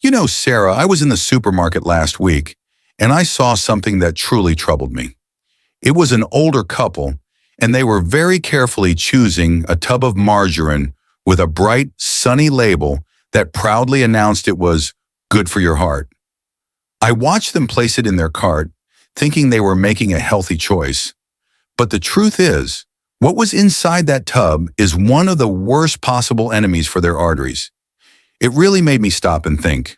Sarah, I was in the supermarket last week, and I saw something that truly troubled me. It was an older couple, and they were very carefully choosing a tub of margarine with a bright, sunny label that proudly announced it was good for your heart. I watched them place it in their cart, thinking they were making a healthy choice. But the truth is, what was inside that tub is one of the worst possible enemies for their arteries. It really made me stop and think,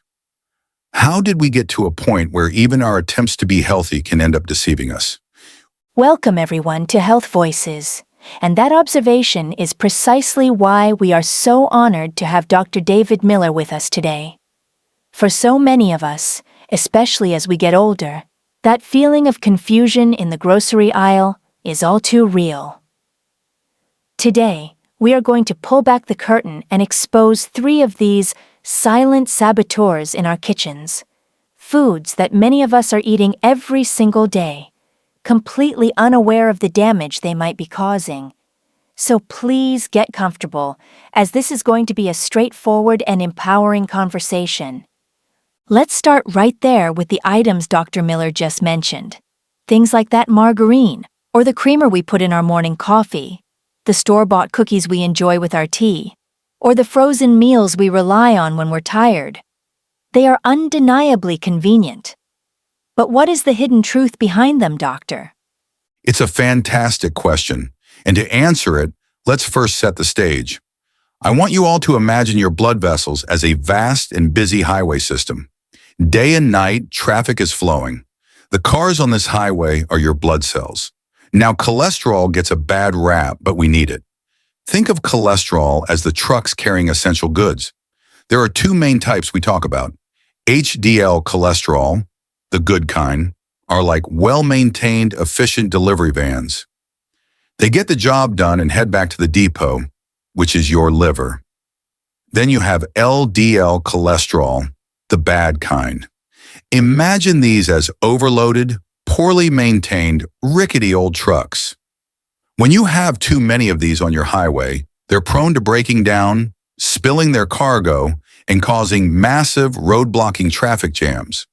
how did we get to a point where even our attempts to be healthy can end up deceiving us? Welcome everyone to Health Voices, and that observation is precisely why we are so honored to have Dr. David Miller with us today. For so many of us, especially as we get older, that feeling of confusion in the grocery aisle is all too real. Today, we are going to pull back the curtain and expose 3 of these silent saboteurs in our kitchens, foods that many of us are eating every single day, completely unaware of the damage they might be causing. So please get comfortable, as this is going to be a straightforward and empowering conversation. Let's start right there with the items Dr. Miller just mentioned. Things like that margarine, or the creamer we put in our morning coffee, the store-bought cookies we enjoy with our tea, or the frozen meals we rely on when we're tired. They are undeniably convenient. But what is the hidden truth behind them, doctor? It's a fantastic question, and to answer it, let's first set the stage. I want you all to imagine your blood vessels as a vast and busy highway system. Day and night, traffic is flowing. The cars on this highway are your blood cells. Now, cholesterol gets a bad rap, but we need it. Think of cholesterol as the trucks carrying essential goods. There are 2 main types we talk about. HDL cholesterol, the good kind, are like well-maintained, efficient delivery vans. They get the job done and head back to the depot, which is your liver. Then you have LDL cholesterol, the bad kind. Imagine these as overloaded, poorly maintained, rickety old trucks. When you have too many of these on your highway, they're prone to breaking down, spilling their cargo, and causing massive road-blocking traffic jams.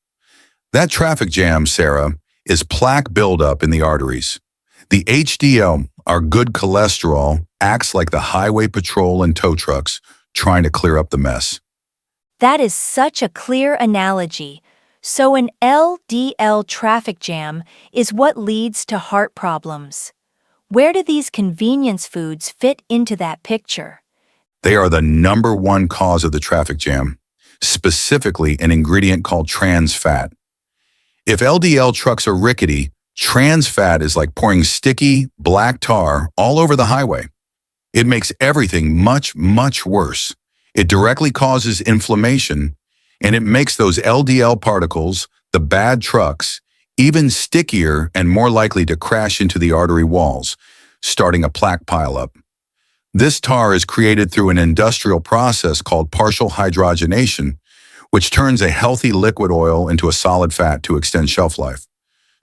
That traffic jam, Sarah, is plaque buildup in the arteries. The HDL, our good cholesterol, acts like the highway patrol and tow trucks trying to clear up the mess. That is such a clear analogy. So an LDL traffic jam is what leads to heart problems. Where do these convenience foods fit into that picture? They are the #1 cause of the traffic jam, specifically an ingredient called trans fat. If LDL trucks are rickety, trans fat is like pouring sticky, black tar all over the highway. It makes everything much, much worse. It directly causes inflammation, and it makes those LDL particles, the bad trucks, even stickier and more likely to crash into the artery walls, starting a plaque pileup. This tar is created through an industrial process called partial hydrogenation, which turns a healthy liquid oil into a solid fat to extend shelf life.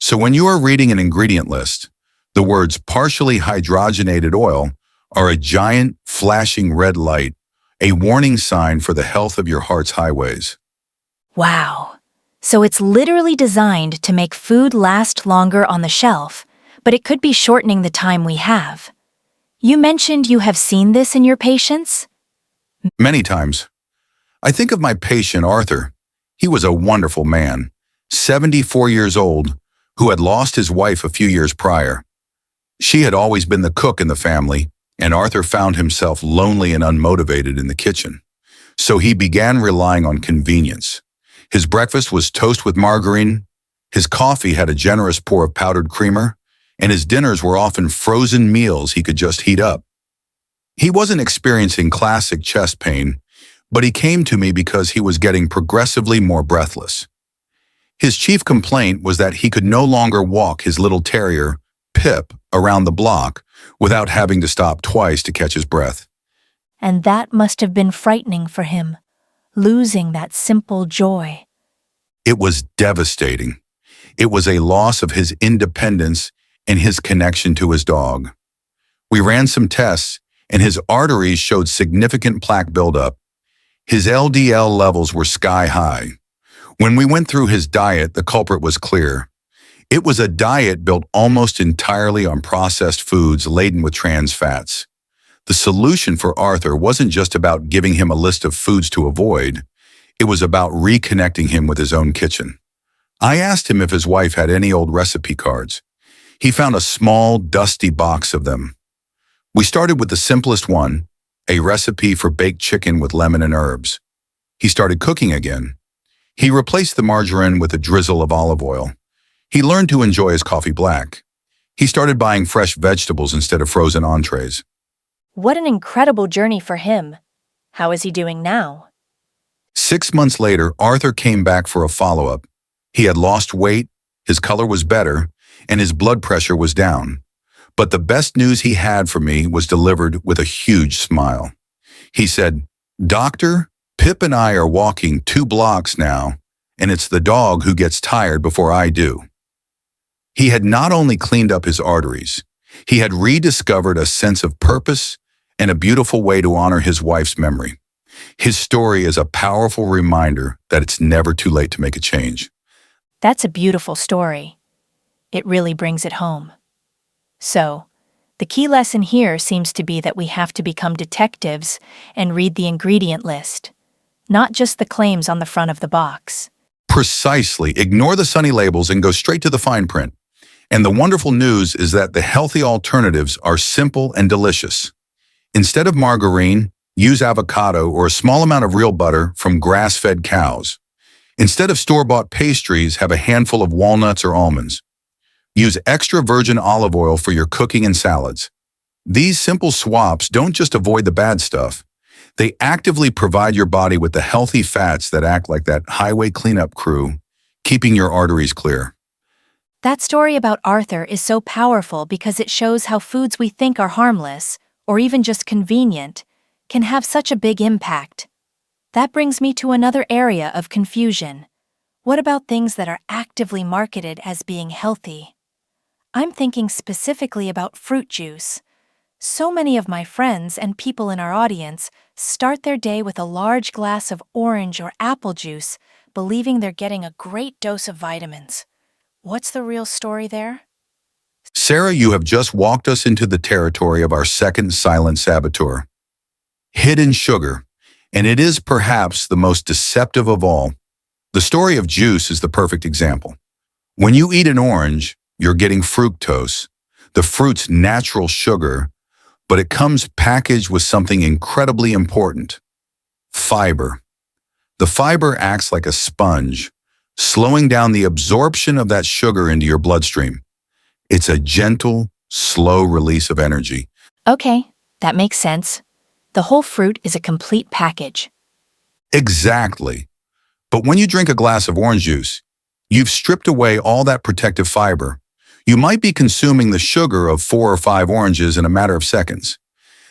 So when you are reading an ingredient list, the words partially hydrogenated oil are a giant, flashing red light, a warning sign for the health of your heart's highways. Wow. So it's literally designed to make food last longer on the shelf, but it could be shortening the time we have. You mentioned you have seen this in your patients? Many times. I think of my patient, Arthur. He was a wonderful man, 74 years old, who had lost his wife a few years prior. She had always been the cook in the family, and Arthur found himself lonely and unmotivated in the kitchen. So he began relying on convenience. His breakfast was toast with margarine, his coffee had a generous pour of powdered creamer, and his dinners were often frozen meals he could just heat up. He wasn't experiencing classic chest pain, but he came to me because he was getting progressively more breathless. His chief complaint was that he could no longer walk his little terrier, Pip, around the block without having to stop twice to catch his breath. And that must have been frightening for him, losing that simple joy. It was devastating. It was a loss of his independence and his connection to his dog. We ran some tests, and his arteries showed significant plaque buildup. His LDL levels were sky high. When we went through his diet, the culprit was clear. It was a diet built almost entirely on processed foods laden with trans fats. The solution for Arthur wasn't just about giving him a list of foods to avoid. It was about reconnecting him with his own kitchen. I asked him if his wife had any old recipe cards. He found a small, dusty box of them. We started with the simplest one, a recipe for baked chicken with lemon and herbs. He started cooking again. He replaced the margarine with a drizzle of olive oil. He learned to enjoy his coffee black. He started buying fresh vegetables instead of frozen entrees. What an incredible journey for him. How is he doing now? 6 months later, Arthur came back for a follow-up. He had lost weight, his color was better, and his blood pressure was down. But the best news he had for me was delivered with a huge smile. He said, "Doctor, Pip and I are walking 2 blocks now, and it's the dog who gets tired before I do." He had not only cleaned up his arteries, he had rediscovered a sense of purpose and a beautiful way to honor his wife's memory. His story is a powerful reminder that it's never too late to make a change. That's a beautiful story. It really brings it home. So, the key lesson here seems to be that we have to become detectives and read the ingredient list, not just the claims on the front of the box. Precisely. Ignore the sunny labels and go straight to the fine print. And the wonderful news is that the healthy alternatives are simple and delicious. Instead of margarine, use avocado or a small amount of real butter from grass-fed cows. Instead of store-bought pastries, have a handful of walnuts or almonds. Use extra virgin olive oil for your cooking and salads. These simple swaps don't just avoid the bad stuff. They actively provide your body with the healthy fats that act like that highway cleanup crew, keeping your arteries clear. That story about Arthur is so powerful because it shows how foods we think are harmless, or even just convenient, can have such a big impact. That brings me to another area of confusion. What about things that are actively marketed as being healthy? I'm thinking specifically about fruit juice. So many of my friends and people in our audience start their day with a large glass of orange or apple juice, believing they're getting a great dose of vitamins. What's the real story there? Sarah, you have just walked us into the territory of our second silent saboteur, hidden sugar, and it is perhaps the most deceptive of all. The story of juice is the perfect example. When you eat an orange, you're getting fructose, the fruit's natural sugar, but it comes packaged with something incredibly important: fiber. The fiber acts like a sponge, slowing down the absorption of that sugar into your bloodstream. It's a gentle, slow release of energy. Okay, that makes sense. The whole fruit is a complete package. Exactly. But when you drink a glass of orange juice, you've stripped away all that protective fiber. You might be consuming the sugar of 4 or 5 oranges in a matter of seconds.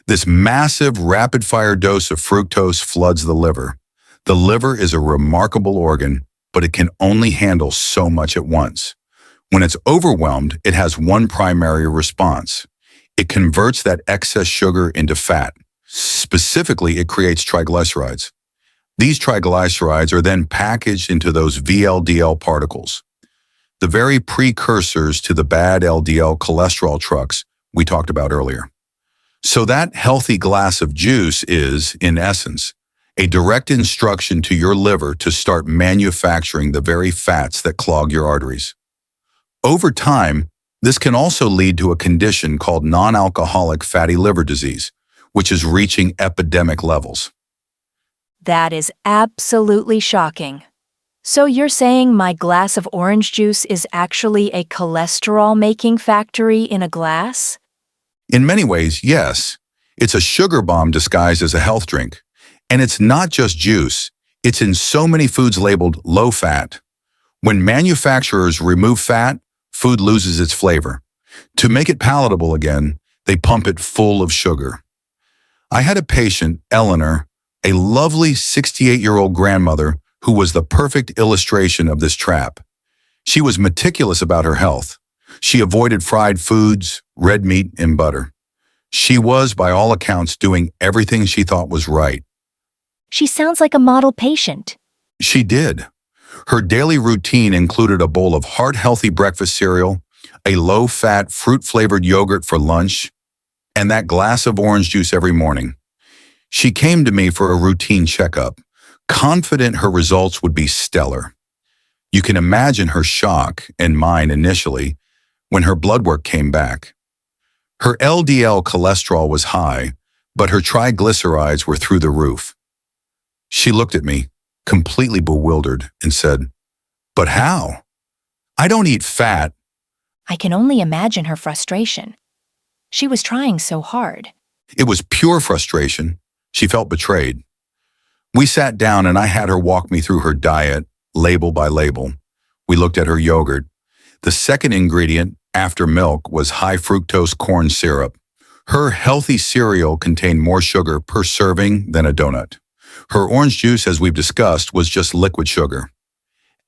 This massive, rapid-fire dose of fructose floods the liver. The liver is a remarkable organ, but it can only handle so much at once. When it's overwhelmed, it has one primary response. It converts that excess sugar into fat. Specifically, it creates triglycerides. These triglycerides are then packaged into those VLDL particles, the very precursors to the bad LDL cholesterol trucks we talked about earlier. So that healthy glass of juice is, in essence, a direct instruction to your liver to start manufacturing the very fats that clog your arteries. Over time, this can also lead to a condition called non-alcoholic fatty liver disease, which is reaching epidemic levels. That is absolutely shocking. So you're saying my glass of orange juice is actually a cholesterol-making factory in a glass? In many ways, yes. It's a sugar bomb disguised as a health drink. And it's not just juice. It's in so many foods labeled low fat. When manufacturers remove fat, food loses its flavor. To make it palatable again, they pump it full of sugar. I had a patient, Eleanor, a lovely 68-year-old grandmother who was the perfect illustration of this trap. She was meticulous about her health. She avoided fried foods, red meat, and butter. She was, by all accounts, doing everything she thought was right. She sounds like a model patient. She did. Her daily routine included a bowl of heart-healthy breakfast cereal, a low-fat, fruit-flavored yogurt for lunch, and that glass of orange juice every morning. She came to me for a routine checkup, confident her results would be stellar. You can imagine her shock, and mine initially, when her blood work came back. Her LDL cholesterol was high, but her triglycerides were through the roof. She looked at me, completely bewildered, and said, "But how? I don't eat fat." I can only imagine her frustration. She was trying so hard. It was pure frustration. She felt betrayed. We sat down and I had her walk me through her diet, label by label. We looked at her yogurt. The second ingredient, after milk, was high fructose corn syrup. Her healthy cereal contained more sugar per serving than a donut. Her orange juice, as we've discussed, was just liquid sugar.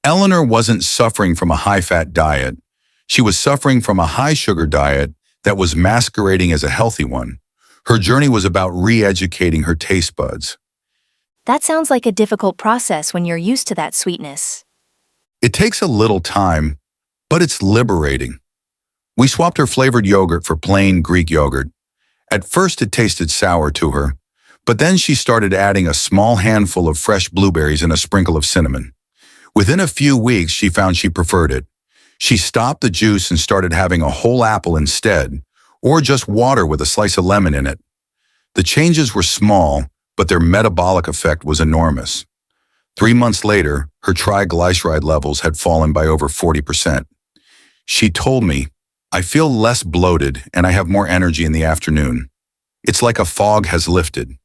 Eleanor wasn't suffering from a high-fat diet. She was suffering from a high-sugar diet that was masquerading as a healthy one. Her journey was about re-educating her taste buds. That sounds like a difficult process when you're used to that sweetness. It takes a little time, but it's liberating. We swapped her flavored yogurt for plain Greek yogurt. At first it tasted sour to her, but then she started adding a small handful of fresh blueberries and a sprinkle of cinnamon. Within a few weeks, she found she preferred it. She stopped the juice and started having a whole apple instead, or just water with a slice of lemon in it. The changes were small, but their metabolic effect was enormous. 3 months later, her triglyceride levels had fallen by over 40%. She told me, "I feel less bloated and I have more energy in the afternoon. It's like a fog has lifted."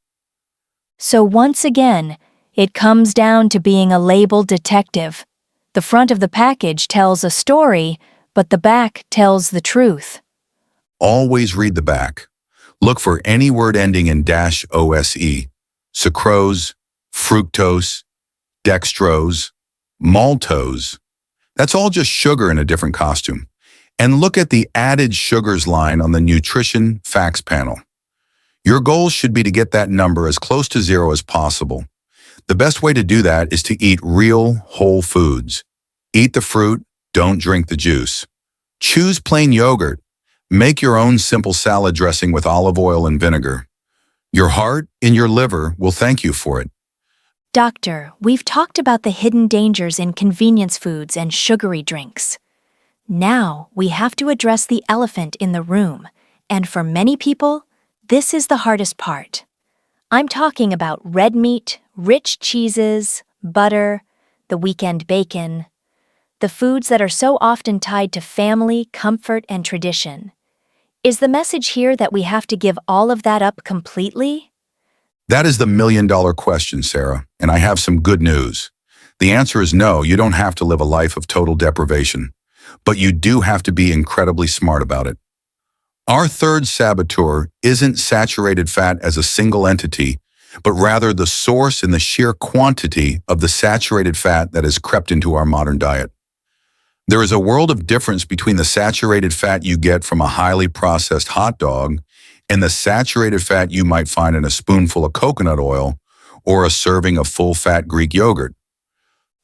So once again, it comes down to being a label detective. The front of the package tells a story, but the back tells the truth. Always read the back. Look for any word ending in -ose, sucrose, fructose, dextrose, maltose. That's all just sugar in a different costume. And look at the added sugars line on the nutrition facts panel. Your goal should be to get that number as close to zero as possible. The best way to do that is to eat real, whole foods. Eat the fruit, don't drink the juice. Choose plain yogurt. Make your own simple salad dressing with olive oil and vinegar. Your heart and your liver will thank you for it. Doctor, we've talked about the hidden dangers in convenience foods and sugary drinks. Now we have to address the elephant in the room, and for many people, this is the hardest part. I'm talking about red meat, rich cheeses, butter, the weekend bacon, the foods that are so often tied to family, comfort, and tradition. Is the message here that we have to give all of that up completely? That is the million-dollar question, Sarah, and I have some good news. The answer is no, you don't have to live a life of total deprivation, but you do have to be incredibly smart about it. Our third saboteur isn't saturated fat as a single entity, but rather the source and the sheer quantity of the saturated fat that has crept into our modern diet. There is a world of difference between the saturated fat you get from a highly processed hot dog and the saturated fat you might find in a spoonful of coconut oil or a serving of full-fat Greek yogurt.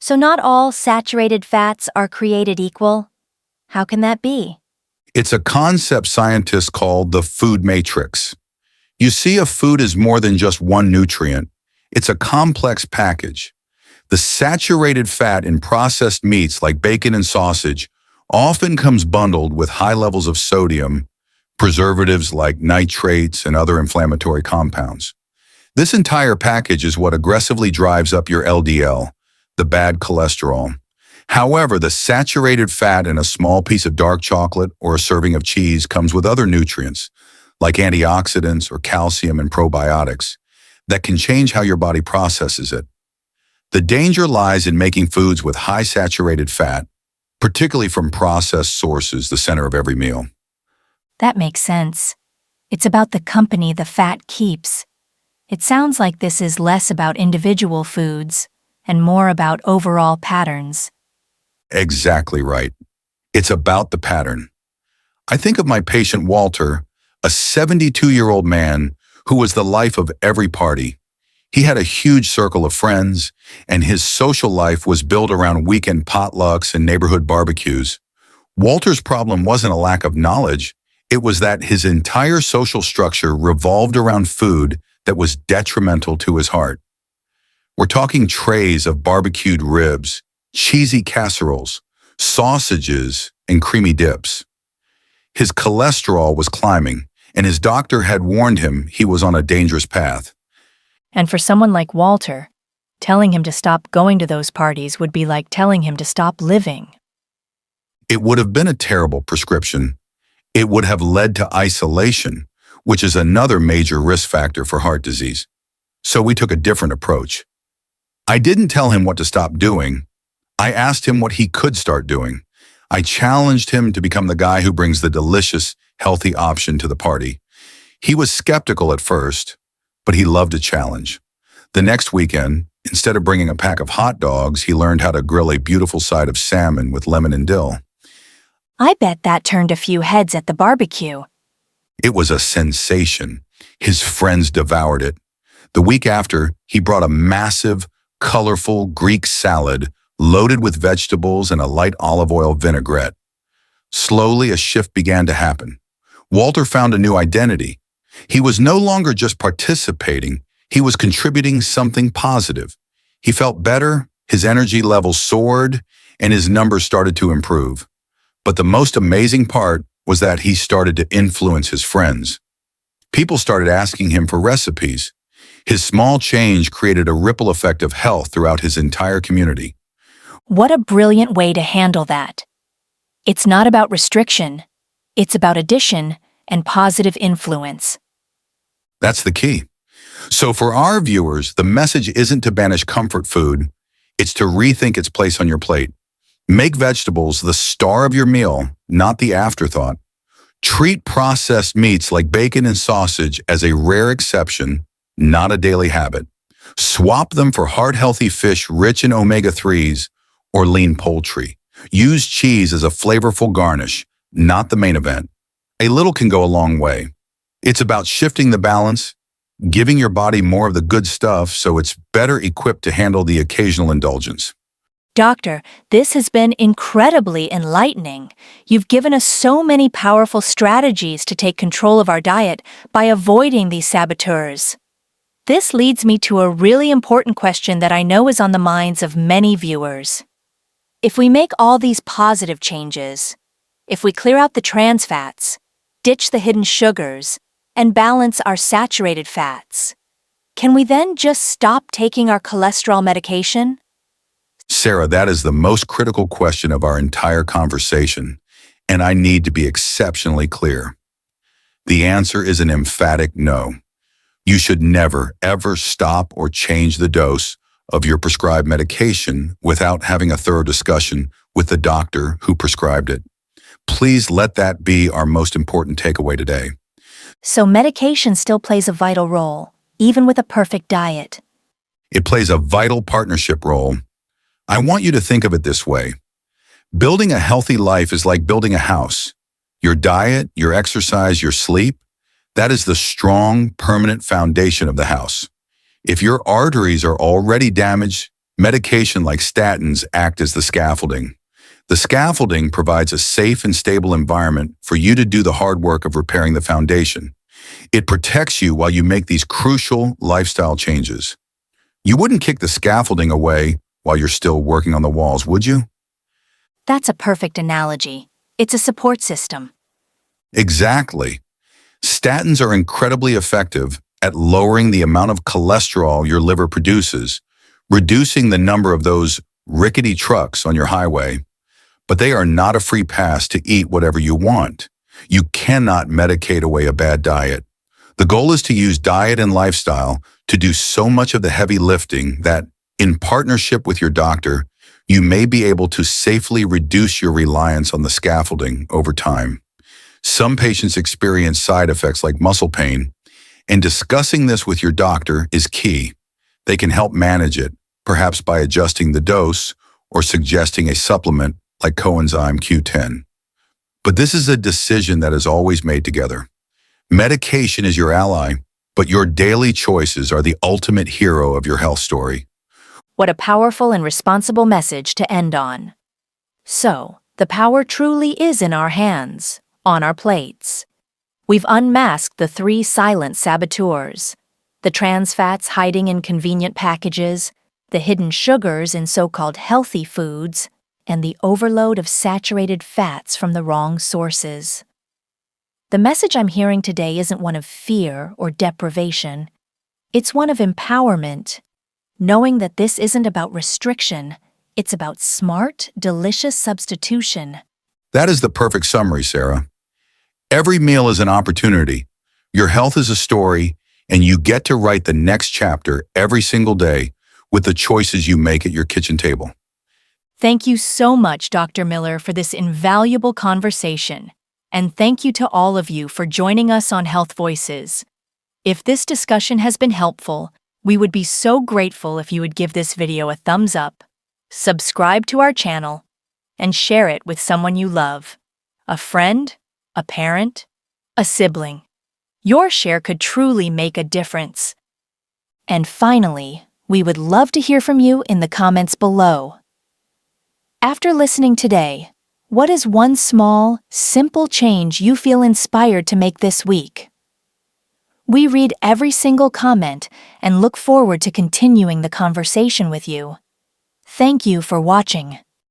So not all saturated fats are created equal? How can that be? It's a concept scientists call the food matrix. You see, a food is more than just one nutrient. It's a complex package. The saturated fat in processed meats like bacon and sausage often comes bundled with high levels of sodium, preservatives like nitrates and other inflammatory compounds. This entire package is what aggressively drives up your LDL, the bad cholesterol. However, the saturated fat in a small piece of dark chocolate or a serving of cheese comes with other nutrients, like antioxidants or calcium and probiotics, that can change how your body processes it. The danger lies in making foods with high saturated fat, particularly from processed sources, the center of every meal. That makes sense. It's about the company the fat keeps. It sounds like this is less about individual foods and more about overall patterns. Exactly right. It's about the pattern. I think of my patient Walter, a 72-year-old man who was the life of every party. He had a huge circle of friends, and his social life was built around weekend potlucks and neighborhood barbecues. Walter's problem wasn't a lack of knowledge, it was that his entire social structure revolved around food that was detrimental to his heart. We're talking trays of barbecued ribs, cheesy casseroles, sausages, and creamy dips. His cholesterol was climbing, and his doctor had warned him he was on a dangerous path. And for someone like Walter, telling him to stop going to those parties would be like telling him to stop living. It would have been a terrible prescription. It would have led to isolation, which is another major risk factor for heart disease. So we took a different approach. I didn't tell him what to stop doing. I asked him what he could start doing. I challenged him to become the guy who brings the delicious, healthy option to the party. He was skeptical at first, but he loved a challenge. The next weekend, instead of bringing a pack of hot dogs, he learned how to grill a beautiful side of salmon with lemon and dill. I bet that turned a few heads at the barbecue. It was a sensation. His friends devoured it. The week after, he brought a massive, colorful Greek salad loaded with vegetables and a light olive oil vinaigrette. Slowly, a shift began to happen. Walter found a new identity. He was no longer just participating, he was contributing something positive. He felt better, his energy levels soared, and his numbers started to improve. But the most amazing part was that he started to influence his friends. People started asking him for recipes. His small change created a ripple effect of health throughout his entire community. What a brilliant way to handle that. It's not about restriction, it's about addition and positive influence. That's the key. So for our viewers, the message isn't to banish comfort food, it's to rethink its place on your plate. Make vegetables the star of your meal, not the afterthought. Treat processed meats like bacon and sausage as a rare exception, not a daily habit. Swap them for heart-healthy fish rich in omega-3s or lean poultry. Use cheese as a flavorful garnish, not the main event. A little can go a long way. It's about shifting the balance, giving your body more of the good stuff so it's better equipped to handle the occasional indulgence. Doctor, this has been incredibly enlightening. You've given us so many powerful strategies to take control of our diet by avoiding these saboteurs. This leads me to a really important question that I know is on the minds of many viewers. If we make all these positive changes, if we clear out the trans fats, ditch the hidden sugars, and balance our saturated fats, can we then just stop taking our cholesterol medication? Sarah, that is the most critical question of our entire conversation, and I need to be exceptionally clear. The answer is an emphatic no. You should never, ever stop or change the dose of your prescribed medication without having a thorough discussion with the doctor who prescribed it. Please let that be our most important takeaway today. So medication still plays a vital role, even with a perfect diet. It plays a vital partnership role. I want you to think of it this way. Building a healthy life is like building a house. Your diet, your exercise, your sleep, that is the strong, permanent foundation of the house. If your arteries are already damaged, medication like statins act as the scaffolding. The scaffolding provides a safe and stable environment for you to do the hard work of repairing the foundation. It protects you while you make these crucial lifestyle changes. You wouldn't kick the scaffolding away while you're still working on the walls, would you? That's a perfect analogy. It's a support system. Exactly. Statins are incredibly effective at lowering the amount of cholesterol your liver produces, reducing the number of those rickety trucks on your highway. But they are not a free pass to eat whatever you want. You cannot medicate away a bad diet. The goal is to use diet and lifestyle to do so much of the heavy lifting that, in partnership with your doctor, you may be able to safely reduce your reliance on the scaffolding over time. Some patients experience side effects like muscle pain, and discussing this with your doctor is key. They can help manage it, perhaps by adjusting the dose or suggesting a supplement like coenzyme Q10. But this is a decision that is always made together. Medication is your ally, But your daily choices are the ultimate hero of your health story. What a powerful and responsible message to end on. So, the power truly is in our hands, on our plates. We've unmasked the three silent saboteurs: the trans fats hiding in convenient packages, the hidden sugars in so-called healthy foods, and the overload of saturated fats from the wrong sources. The message I'm hearing today isn't one of fear or deprivation. It's one of empowerment, knowing that this isn't about restriction, it's about smart, delicious substitution. That is the perfect summary, Sarah. Every meal is an opportunity. Your health is a story, and you get to write the next chapter every single day with the choices you make at your kitchen table. Thank you so much, Dr. Miller, for this invaluable conversation. And thank you to all of you for joining us on Health Voices. If this discussion has been helpful, we would be so grateful if you would give this video a thumbs up, subscribe to our channel, and share it with someone you love. A friend, a parent, a sibling. Your share could truly make a difference. And finally, we would love to hear from you in the comments below. After listening today, what is one small, simple change you feel inspired to make this week? We read every single comment and look forward to continuing the conversation with you. Thank you for watching.